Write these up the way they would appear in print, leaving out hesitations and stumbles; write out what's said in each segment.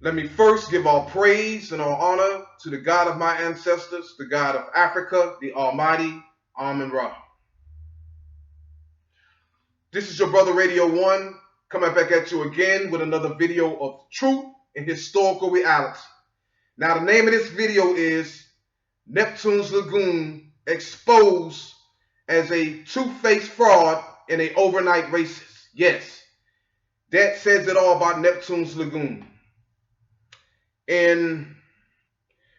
Let me first give all praise and all honor to the God of my ancestors, the God of Africa, the Almighty Amun-Ra. This is your brother Radio 1 coming back at you again with another video of truth and historical reality. Now the name of this video is Neptunes Lagoon exposed as a two-faced fraud and an overnight racist. Yes, that says it all about Neptunes Lagoon. And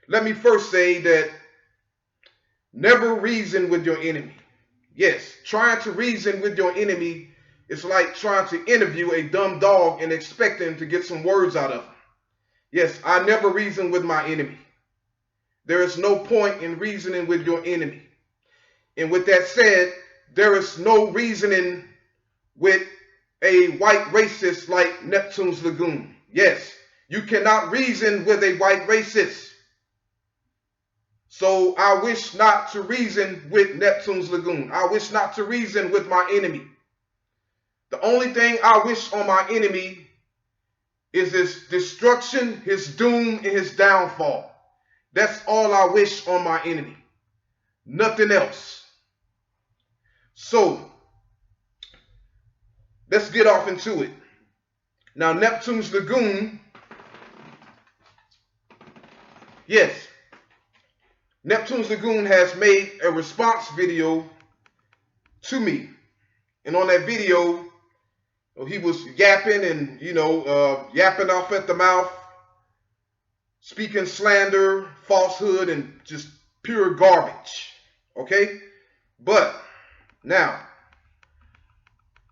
let me first say that never reason with your enemy. Yes, trying to reason with your enemy is like trying to interview a dumb dog and expecting to get some words out of him. Yes, I never reason with my enemy. There is no point in reasoning with your enemy. And with that said, there is no reasoning with a white racist like Neptunes Lagoon. Yes, you cannot reason with a white racist. So I wish not to reason with Neptunes Lagoon. I wish not to reason with my enemy. The only thing I wish on my enemy is his destruction, his doom, and his downfall. That's all I wish on my enemy. Nothing else. So let's get off into it. Now, Neptunes Lagoon, yes, Neptunes Lagoon has made a response video to me. And on that video, he was yapping and, yapping off at the mouth, speaking slander, falsehood, and just pure garbage. Okay? But now,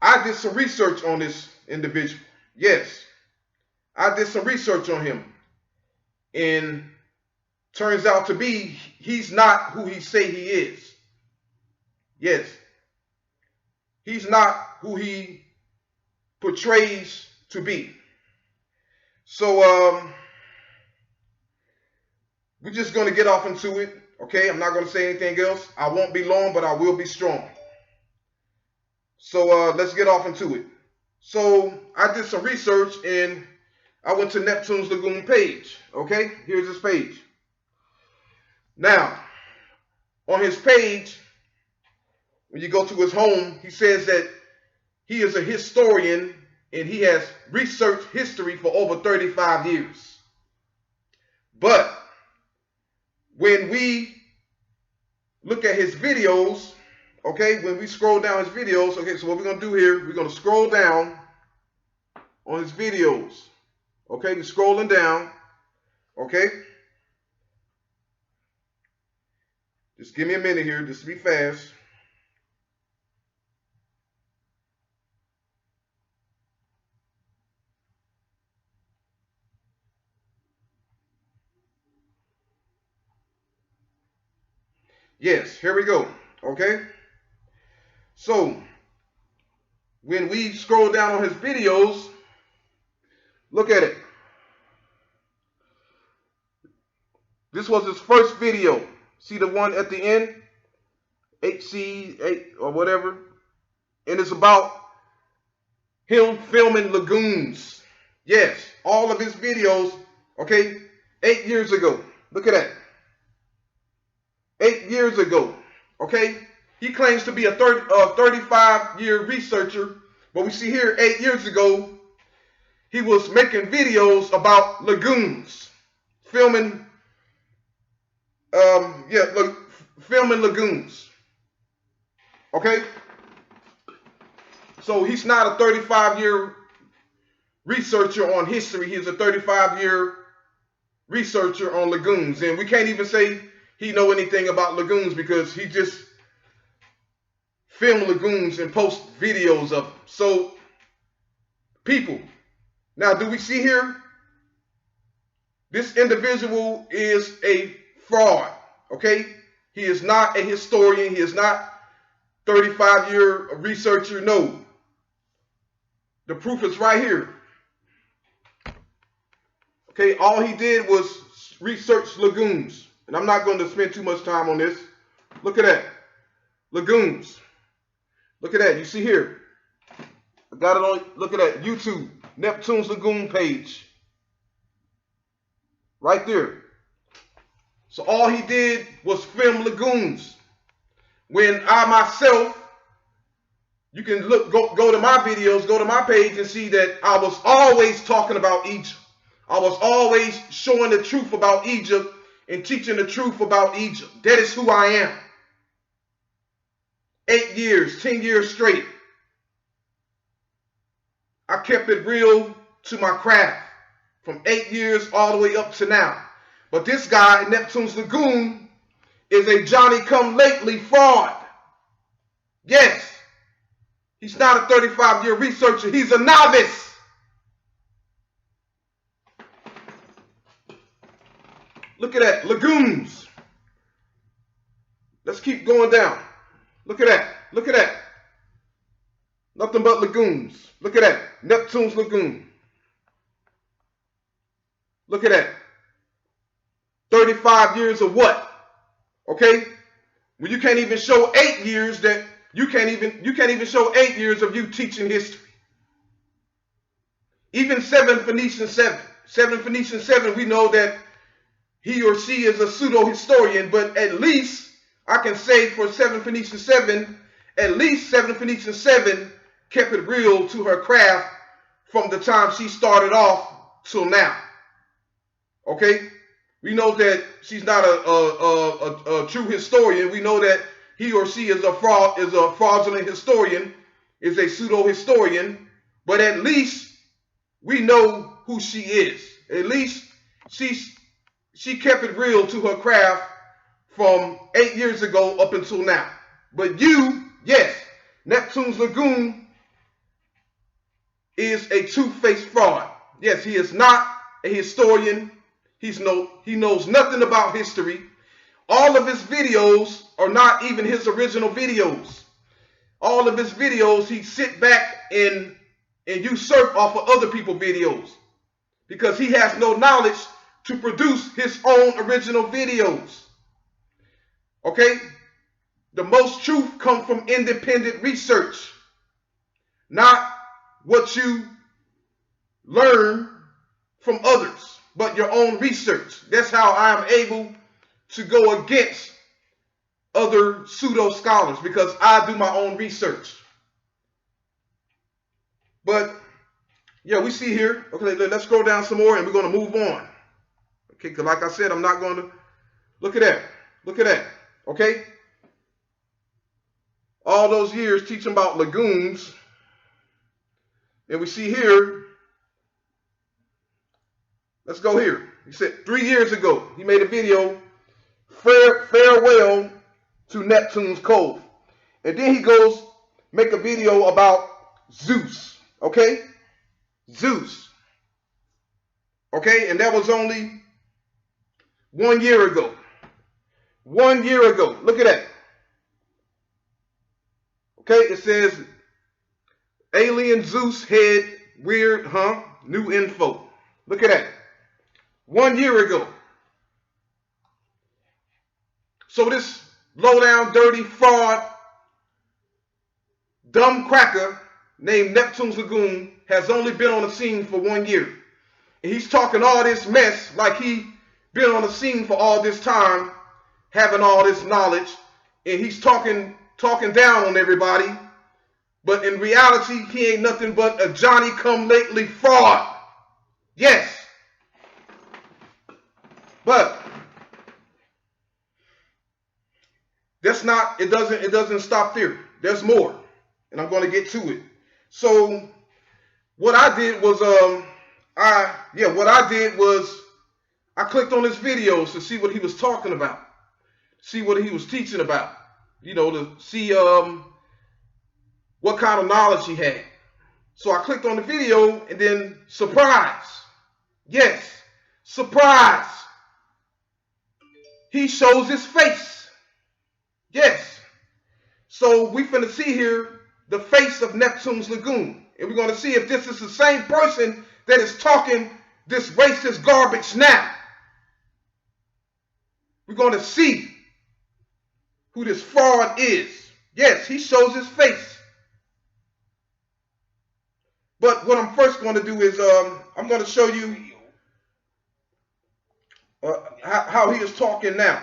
I did some research on this individual. Yes, I did some research on him. And turns out to be he's not who he say he is. Yes, he's not who he portrays to be. So we're just going to get off into it. Okay, I'm not going to say anything else. I won't be long, but I will be strong. So let's get off into it. So I did some research and I went to Neptunes Lagoon page. Okay, here's his page. Now, on his page, when you go to his home, he says that he is a historian and he has researched history for over 35 years. But when we look at his videos, okay, when we scroll down his videos, okay, so what we're going to do here, we're going to scroll down on his videos. Okay, we're scrolling down, okay. Just give me a minute here, just to be fast. Yes, here we go. Okay. So when we scroll down on his videos, look at it. This was his first video. See the one at the end? HC8 or whatever. And it's about him filming lagoons. Yes, all of his videos, okay, 8 years ago. Look at that. 8 years ago, okay? He claims to be a 35-year researcher, but we see here 8 years ago, he was making videos about lagoons, filming lagoons. Okay? So he's not a 35-year researcher on history. He's a 35-year researcher on lagoons. And we can't even say he know anything about lagoons because he just filmed lagoons and post videos of them. So, people, now do we see here? This individual is a fraud, okay? He is not a historian. He is not 35-year researcher. No. The proof is right here. Okay, all he did was research lagoons. And I'm not going to spend too much time on this. Look at that. Lagoons. Look at that. You see here. I got it on, look at that, YouTube. Neptunes Lagoon page. Right there. So all he did was film lagoons. When I myself, you can go to my videos, go to my page and see that I was always talking about Egypt. I was always showing the truth about Egypt and teaching the truth about Egypt. That is who I am. 8 years, 10 years straight. I kept it real to my craft from 8 years all the way up to now. But this guy, Neptunes Lagoon, is a Johnny-come-lately fraud. Yes, he's not a 35-year researcher. He's a novice. Look at that, lagoons. Let's keep going down. Look at that, look at that. Nothing but lagoons. Look at that, Neptunes Lagoon. Look at that. 35 years of what? Okay? When you can't even show 8 years that you can't even show 8 years of you teaching history. Even 7 Phoenician 7. 7 Phoenician 7, we know that he or she is a pseudo-historian, but at least I can say for 7 Phoenician 7, at least 7 Phoenician 7 kept it real to her craft from the time she started off till now. Okay? We know that she's not a true historian. We know that he or she is a fraudulent historian, is a pseudo-historian, but at least we know who she is. At least she kept it real to her craft from 8 years ago up until now. But you, yes, Neptunes Lagoon is a two-faced fraud. Yes, he is not a historian. He knows nothing about history. All of his videos are not even his original videos. All of his videos, he sit back and usurp off of other people's videos because he has no knowledge to produce his own original videos. Okay? The most truth comes from independent research, not what you learn from others, but your own research. That's how I am able to go against other pseudo scholars, because I do my own research. But yeah, we see here. Okay, let's scroll down some more and we're going to move on. Okay, because like I said, I'm not going to look at that. Look at that. Okay, all those years teaching about lagoons, and we see here. Let's go here. He said 3 years ago, he made a video, farewell to Neptune's Cove. And then he goes make a video about Zeus. Okay? Zeus. Okay? And that was only 1 year ago. 1 year ago. Look at that. Okay? It says, alien Zeus head, weird, huh? New info. Look at that. 1 year ago. So this low down, dirty, fraud, dumb cracker named Neptunes Lagoon has only been on the scene for 1 year. And he's talking all this mess like he been on the scene for all this time, having all this knowledge, and he's talking down on everybody. But in reality, he ain't nothing but a Johnny-come-lately fraud. Yes. But that's not, it doesn't stop there. There's more. And I'm going to get to it. So what I did was I clicked on his videos to see what he was talking about. See what he was teaching about. You know, to see what kind of knowledge he had. So I clicked on the video and then surprise. Yes, surprise. He shows his face. Yes. So we finna see here the face of Neptunes Lagoon. And we're going to see if this is the same person that is talking this racist garbage now. We're going to see who this fraud is. Yes, he shows his face. But what I'm first going to do is I'm going to show you how he is talking now.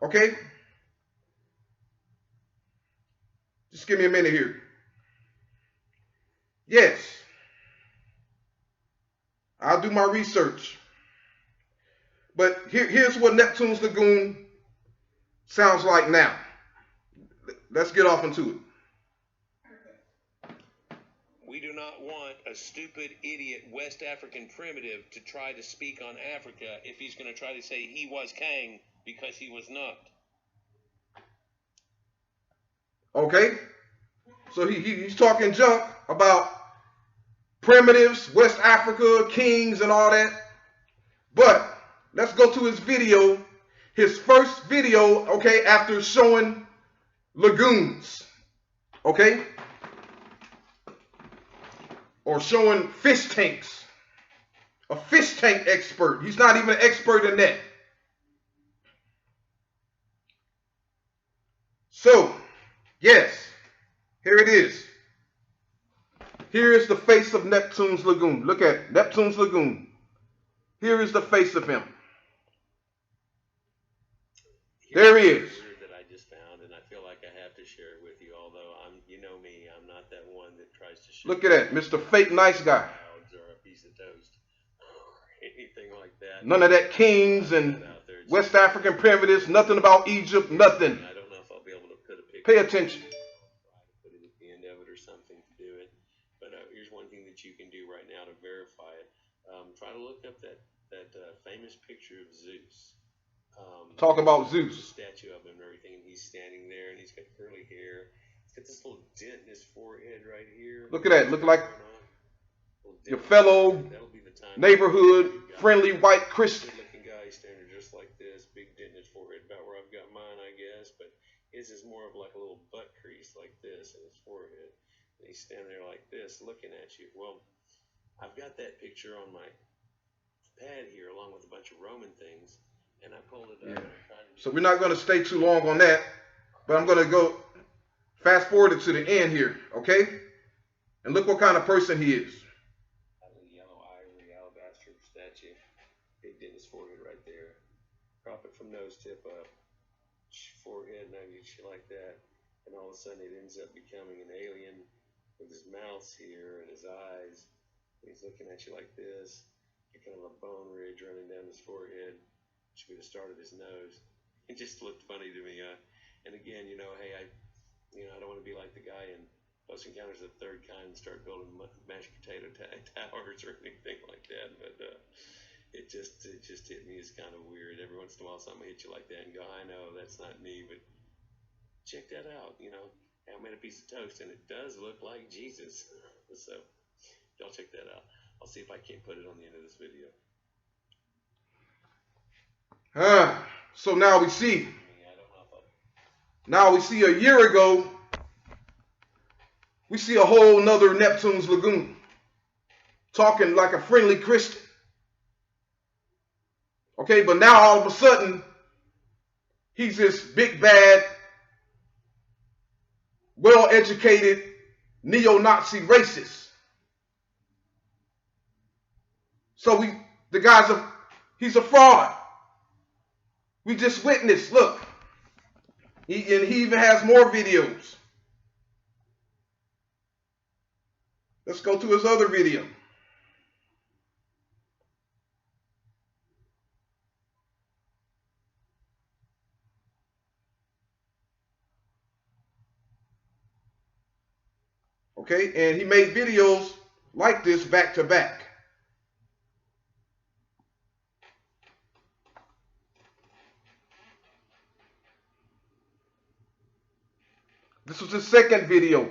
Okay? Just give me a minute here. Yes. I'll do my research. But here's what Neptunes Lagoon sounds like now. Let's get off into it. We do not want a stupid, idiot West African primitive to try to speak on Africa if he's going to try to say he was king because he was not. Okay? So he's talking junk about primitives, West Africa, kings, and all that. But let's go to his video. His first video, okay, after showing lagoons. Okay? Or showing fish tanks. A fish tank expert. He's not even an expert in that. So, yes, here it is. Here is the face of Neptunes Lagoon. Look at it. Neptunes Lagoon. Here is the face of him. There he is. That I just found, and I feel like I have to share it with you. Although you know me, I'm not that one that tries to share. Look at that, Mr. Fake Nice Guy. Or a piece of toast, or anything like that. None of that kings and West African primitives. Nothing about Egypt. Nothing. I don't know if I'll be able to put a picture. Pay attention. Put it at the end of it or something to do it. But here's one thing that you can do right now to verify it. Try to look up that famous picture of Zeus. Talk about Zeus. Statue of him and everything, and he's standing there, and he's got curly hair. He's got this little dent in his forehead right here. Look at that. Look like your fellow neighborhood friendly white Christian. Good-looking guy standing just like this, big dent in his forehead, about where I've got mine, I guess. But his is more of like a little butt crease like this in his forehead. And he's standing there like this, looking at you. Well, I've got that picture on my pad here, along with a bunch of Roman things. And I pulled it up. Yeah. So we're not going to stay too long on that, but I'm going to go fast forward it to the end here, okay? And look what kind of person he is. A yellow ivory alabaster statue. Big dent in his forehead right there. Crop it from nose tip up. Forehead, nuggets, shit like that. And all of a sudden it ends up becoming an alien with his mouth here and his eyes. And he's looking at you like this. Get kind of a bone ridge running down his forehead. Should be the start of his nose. It just looked funny to me. And again, hey, I don't want to be like the guy in Close Encounters of the Third Kind and start building mashed potato towers or anything like that. But it just hit me as kind of weird. Every once in a while, something hit you like that and go, I know that's not me, but check that out. I made a piece of toast and it does look like Jesus. So y'all check that out. I'll see if I can't put it on the end of this video. So now we see. Now we see a year ago, we see a whole nother Neptunes Lagoon talking like a friendly Christian. Okay, but now all of a sudden, he's this big bad, well-educated, neo-Nazi racist. So he's a fraud. We just witnessed, look. And he even has more videos. Let's go to his other video. Okay, and he made videos like this back to back. This was his second video.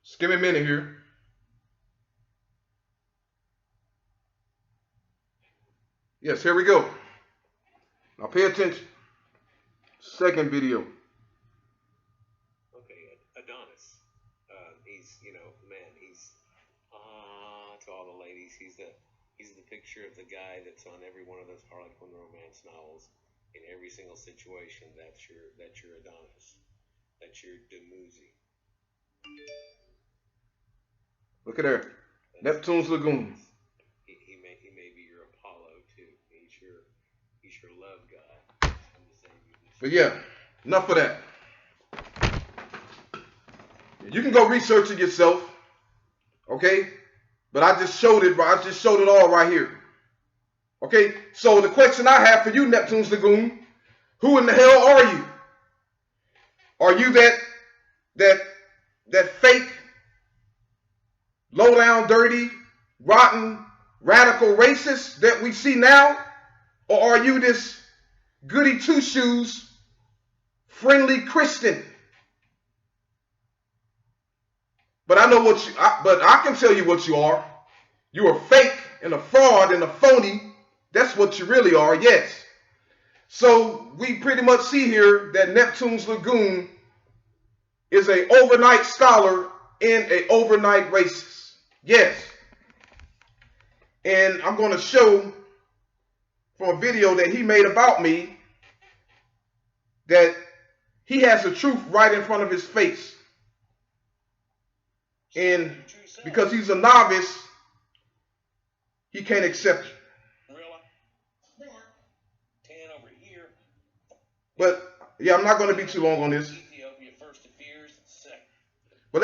Just give me a minute here. Yes, here we go. Now pay attention. Second video. Okay, Adonis. He's, you know, man, he's to all the ladies. He's the picture of the guy that's on every one of those Harlequin romance novels. In every single situation, that's your Adonis. That's your Dumuzi. Look at there. Neptunes Lagoon. He may be your Apollo too. He's your love god. But yeah, enough of that. You can go research it yourself, okay? But I just showed it. I just showed it all right here. Okay. So the question I have for you, Neptunes Lagoon, who in the hell are you? Are you that fake, low down, dirty, rotten, radical racist that we see now, or are you this goody two shoes, friendly Christian? But I know what you. But I can tell you what you are. You are fake and a fraud and a phony. That's what you really are. Yes. So we pretty much see here that Neptunes Lagoon is an overnight scholar and an overnight racist. Yes. And I'm going to show from a video that he made about me that he has the truth right in front of his face. And because he's a novice, he can't accept it. But yeah, I'm not going to be too long on this. But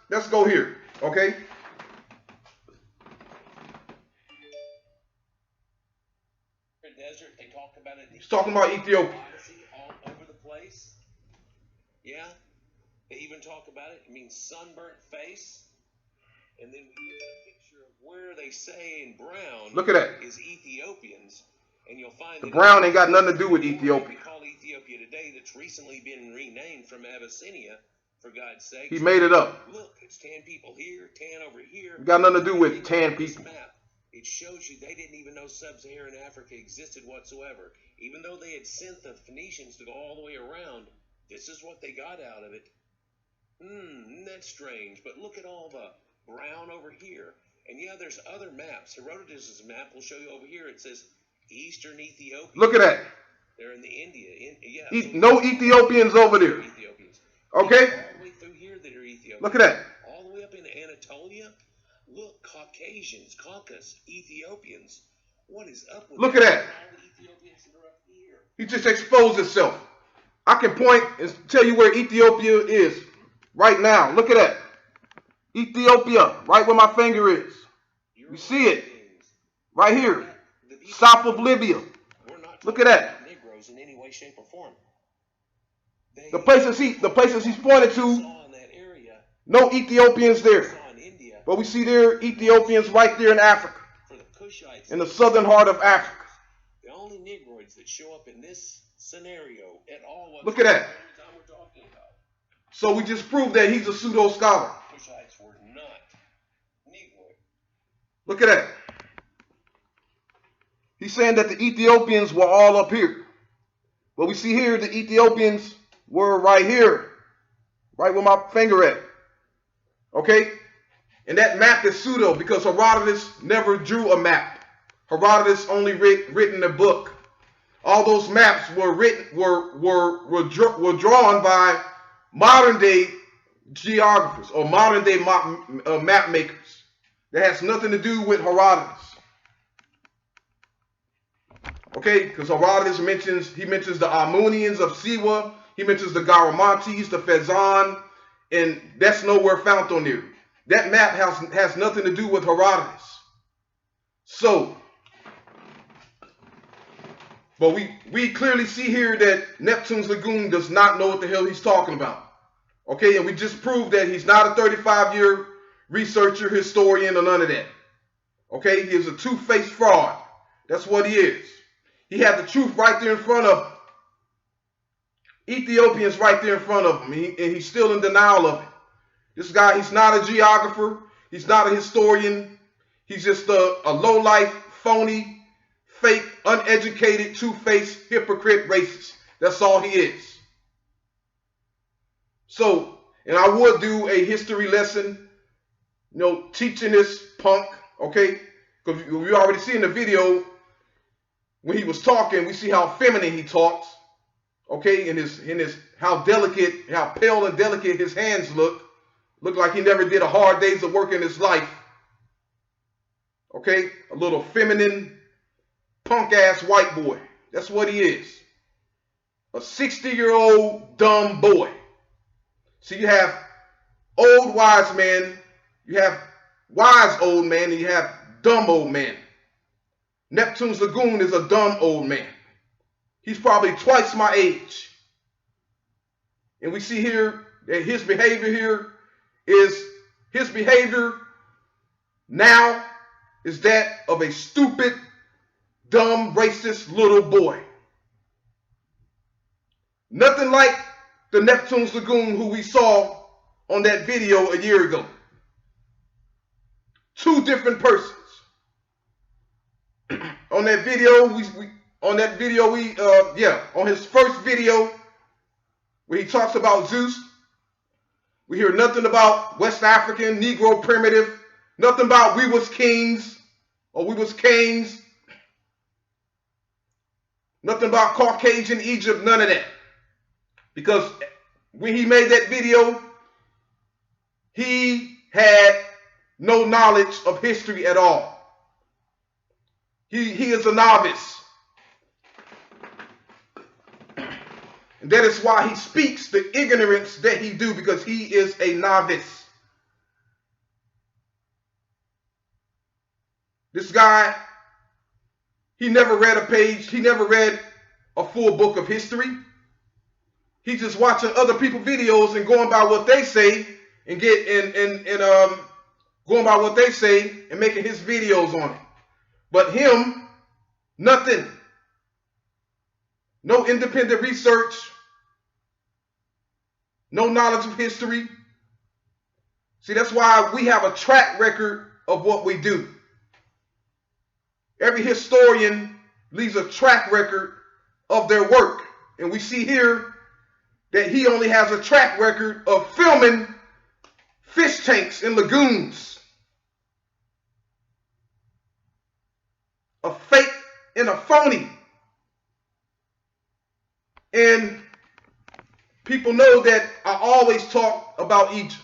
let's go here, okay? Desert, they talk about it. He's talking about Ethiopia. All over the place. Yeah. They even talk about it. It means sunburnt face. And then we get a picture of where they say in brown. Look at that. Is Ethiopians. And you'll find the brown ain't got nothing to do with Ethiopia. We call Ethiopia today that's recently been renamed from Abyssinia, for God's sake. He made it up. Look, it's 10 people here, 10 over here. Got nothing to do with 10 people. Map, it shows you they didn't even know sub-Saharan Africa existed whatsoever. Even though they had sent the Phoenicians to go all the way around, this is what they got out of it. That's strange, but look at all the brown over here. And yeah, there's other maps. Herodotus' map will show you over here. It says Eastern Ethiopia. Look at that. They're in the India. No Ethiopians over there. Ethiopians. Okay? All the way through here that are Ethiopians. Look at that. All the way up into Anatolia. Look, Caucasians, Caucasus, Ethiopians. What is up with Look at that. all the Ethiopians that are up here? He just exposed himself. I can point and tell you where Ethiopia is right now. Look at that. Ethiopia, right where my finger is. You see it right here, south of Libya. Look at that. Negroes in any way, shape, or form. The places he's pointed to, no Ethiopians there. But we see there Ethiopians right there in Africa, in the southern heart of Africa. The only Negroids that show up in this scenario at all. Look at that. So we just proved that he's a pseudo scholar. Cushites were not Negroid. Look at that. He's saying that the Ethiopians were all up here. But we see here the Ethiopians were right here. Right where my finger at. Okay? And that map is pseudo because Herodotus never drew a map. Herodotus only written a book. All those maps were drawn by modern day geographers or modern day map makers. That has nothing to do with Herodotus. Okay, because Herodotus mentions the Amunians of Siwa, he mentions the Garamantes, the Fezzan, and that's nowhere found on there. That map has nothing to do with Herodotus. So, but we clearly see here that Neptunes Lagoon does not know what the hell he's talking about. Okay, and we just proved that he's not a 35-year researcher, historian, or none of that. Okay, he is a two-faced fraud. That's what he is. He had the truth right there in front of him. Ethiopians right there in front of him, and he's still in denial of it. This guy, he's not a geographer. He's not a historian. He's just a low-life, phony, fake, uneducated, two-faced, hypocrite racist. That's all he is. So And I would do a history lesson, teaching this punk, okay? Because we already see in the video when he was talking, we see how feminine he talks, okay? And his how delicate, how pale and delicate his hands look. Look like he never did a hard day's of work in his life. Okay? A little feminine, punk-ass white boy. That's what he is. A 60-year-old dumb boy. So you have old wise men, you have wise old man, and you have dumb old man. Neptunes Lagoon is a dumb old man. He's probably twice my age. And we see here that his behavior now is that of a stupid, dumb, racist little boy. Nothing like the Neptunes Lagoon who we saw on that video a year ago. Two different persons. On that video, on his first video where he talks about Zeus, we hear nothing about West African, Negro primitive, nothing about we was kings or we was kings, nothing about Caucasian Egypt, none of that. Because when he made that video, he had no knowledge of history at all. He is a novice. And that is why he speaks the ignorance that he do, because he is a novice. This guy, he never read a page, he never read a full book of history. He's just watching other people's videos and going by what they say and going by what they say and making his videos on it. But him, nothing. No independent research. No knowledge of history. See, that's why we have a track record of what we do. Every historian leaves a track record of their work. And we see here that he only has a track record of filming fish tanks in lagoons. A fake and a phony. And people know that I always talk about Egypt.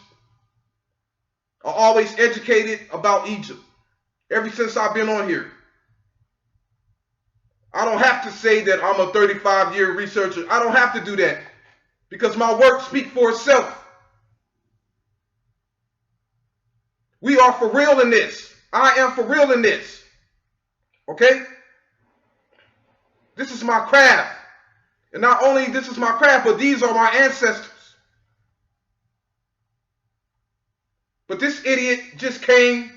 I always educated about Egypt. Ever since I've been on here. I don't have to say that I'm a 35-year researcher. I don't have to do that. Because my work speaks for itself. We are for real in this. I am for real in this. Okay? This is my craft. And not only this is my craft, but these are my ancestors. But this idiot just came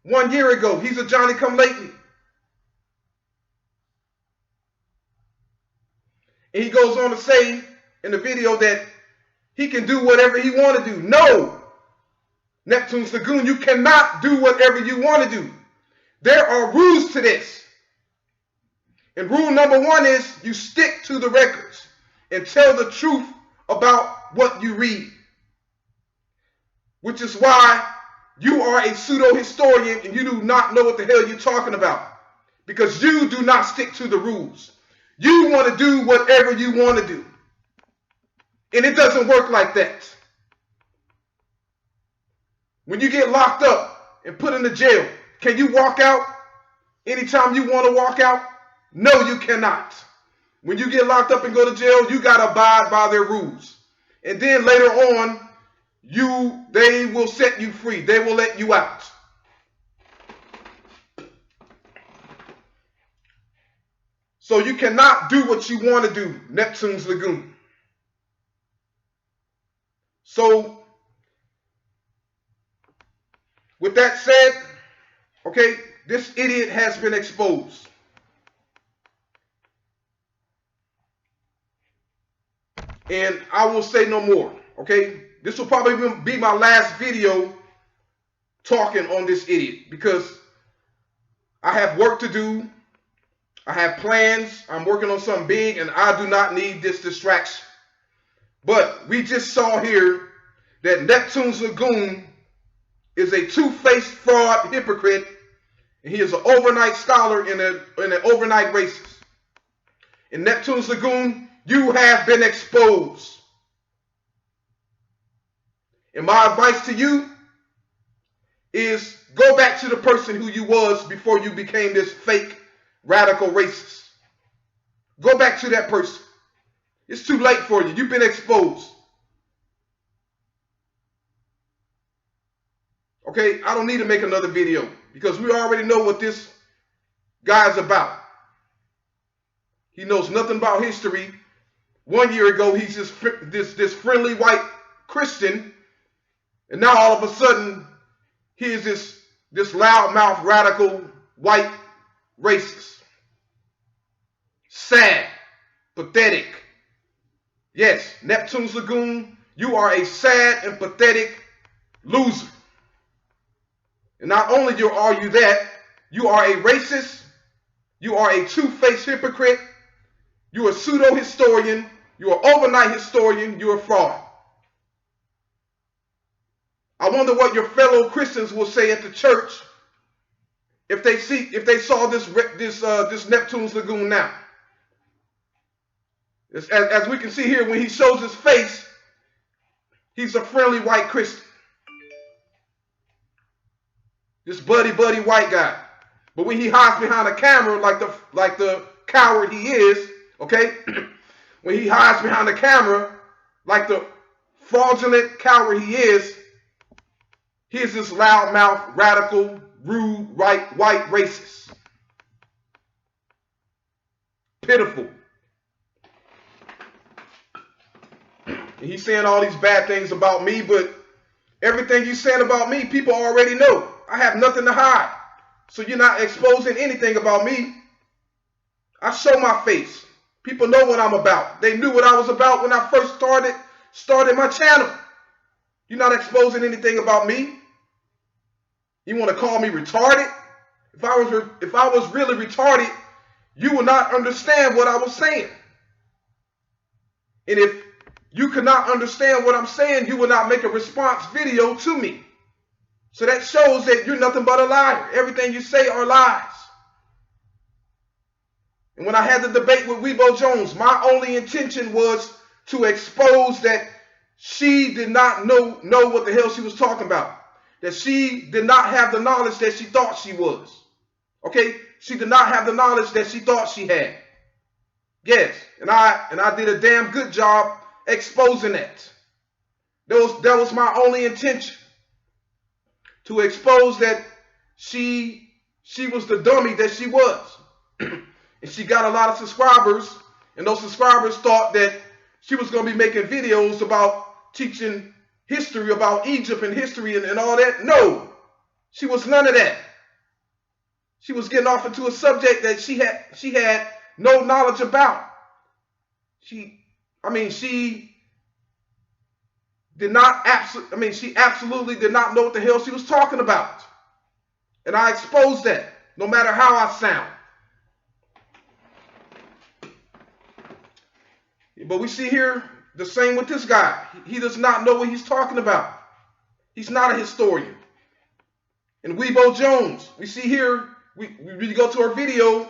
1 year ago. He's a Johnny-come-lately. And he goes on to say in the video that he can do whatever he want to do. No! Neptunes Lagoon, you cannot do whatever you want to do. There are rules to this. And rule number 1 is you stick to the records and tell the truth about what you read. Which is why you are a pseudo-historian and you do not know what the hell you're talking about. Because you do not stick to the rules. You want to do whatever you want to do. And it doesn't work like that. When you get locked up and put into jail, can you walk out anytime you want to walk out? No, you cannot. When you get locked up and go to jail, you got to abide by their rules. And then later on, they will set you free. They will let you out. So you cannot do what you want to do, Neptunes Lagoon. So, with that said, okay, this idiot has been exposed. And I will say no more, okay? This will probably be my last video talking on this idiot because I have work to do. I have plans. I'm working on something big and I do not need this distraction. But we just saw here that Neptunes Lagoon is a two-faced fraud hypocrite, and he is an overnight scholar and an overnight racist. In Neptunes Lagoon, you have been exposed. And my advice to you is go back to the person who you was before you became this fake radical racist. Go back to that person. It's too late for you. You've been exposed. Okay, I don't need to make another video because we already know what this guy's about. He knows nothing about history. 1 year ago, he's just this friendly white Christian, and now all of a sudden, he is this loudmouth, radical, white racist. Sad. Pathetic. Yes, Neptunes Lagoon, you are a sad and pathetic loser. And not only are you that, you are a racist, you are a two-faced hypocrite, you are a pseudo-historian, you are an overnight historian, you are a fraud. I wonder what your fellow Christians will say at the church if they saw this Neptunes Lagoon now. As we can see here, when he shows his face, he's a friendly white Christian. This buddy white guy. But when he hides behind a camera like the coward he is, okay? When he hides behind the camera like the fraudulent coward he is this loudmouth, radical, rude, white racist. Pitiful. And he's saying all these bad things about me, but everything he's saying about me, people already know. I have nothing to hide. So you're not exposing anything about me. I show my face. People know what I'm about. They knew what I was about when I first started my channel. You're not exposing anything about me. You want to call me retarded? If I was really retarded, you would not understand what I was saying. And if you could not understand what I'm saying, you would not make a response video to me. So that shows that you're nothing but a liar. Everything you say are lies. And when I had the debate with Weibo Jones, my only intention was to expose that she did not know what the hell she was talking about. That she did not have the knowledge that she thought she was. Okay? She did not have the knowledge that she thought she had. Yes, and I did a damn good job exposing that. That was my only intention. To expose that she was the dummy that she was. And she got a lot of subscribers, and those subscribers thought that she was going to be making videos about teaching history about Egypt and history and all that. No, she was none of that. She was getting off into a subject that she had no knowledge about. She absolutely did not know what the hell she was talking about. And I exposed that, no matter how I sound. But we see here the same with this guy. He does not know what he's talking about. He's not a historian. And Weibo Jones, we see here, we go to her video,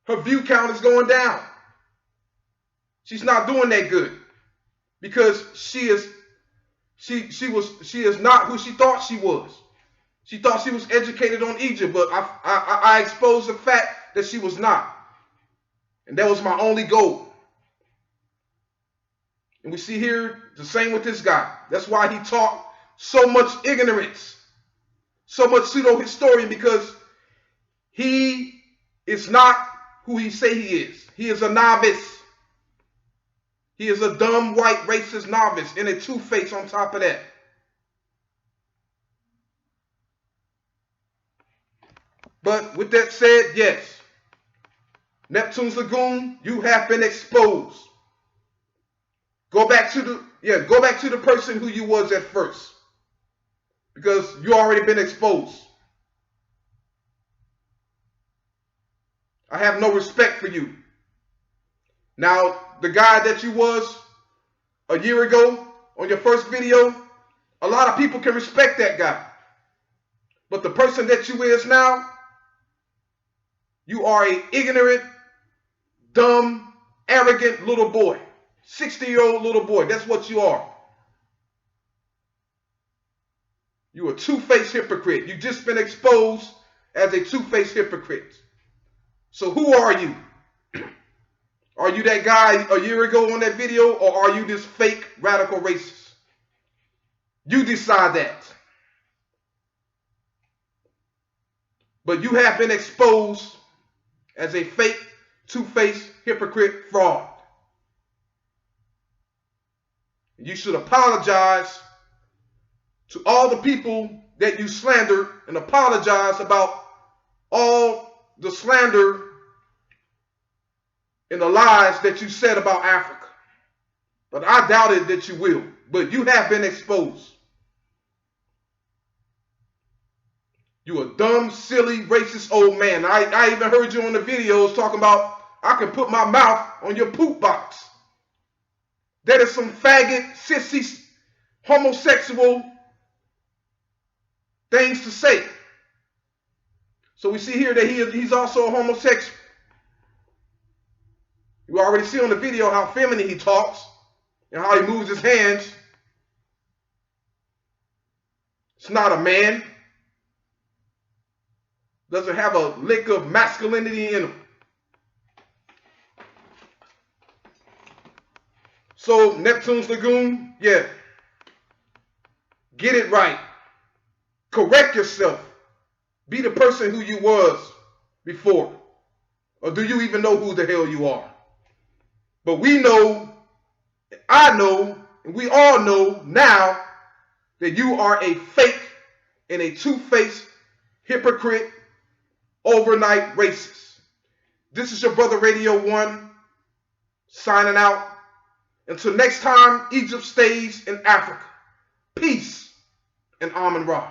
her view count is going down. She's not doing that good because she is not who she thought she was. She thought she was educated on Egypt, but I exposed the fact that she was not. And that was my only goal. And we see here the same with this guy. That's why he taught so much ignorance, so much pseudo-historian, because he is not who he say he is. He is a novice. He is a dumb, white, racist novice and a two-face on top of that. But with that said, yes, Neptunes Lagoon, you have been exposed. Go back to the person who you was at first, because you already been exposed. I have no respect for you. Now, the guy that you was a year ago on your first video, A lot of people can respect that guy. But the person that you is now, you are a ignorant, dumb, arrogant little boy. 60-year-old little boy. That's what you are. You a two-faced hypocrite. You just been exposed as a two-faced hypocrite. So who are you? Are you that guy a year ago on that video, or are you this fake radical racist? You decide that. But you have been exposed as a fake, two-faced hypocrite fraud. You should apologize to all the people that you slandered, and apologize about all the slander and the lies that you said about Africa. But I doubted that you will. But you have been exposed. You a dumb, silly, racist old man. I even heard you on the videos talking about, I can put my mouth on your poop box. That is some faggot, sissy, homosexual things to say. So we see here that he's also a homosexual. You already see on the video how feminine he talks and how he moves his hands. It's not a man. Doesn't have a lick of masculinity in him. So Neptunes Lagoon, yeah. Get it right. Correct yourself. Be the person who you was before. Or do you even know who the hell you are? But we know, I know, and we all know now that you are a fake and a two-faced hypocrite, overnight racist. This is your brother Radio 1 signing out. Until next time, Egypt stays in Africa. Peace and Amen Ra.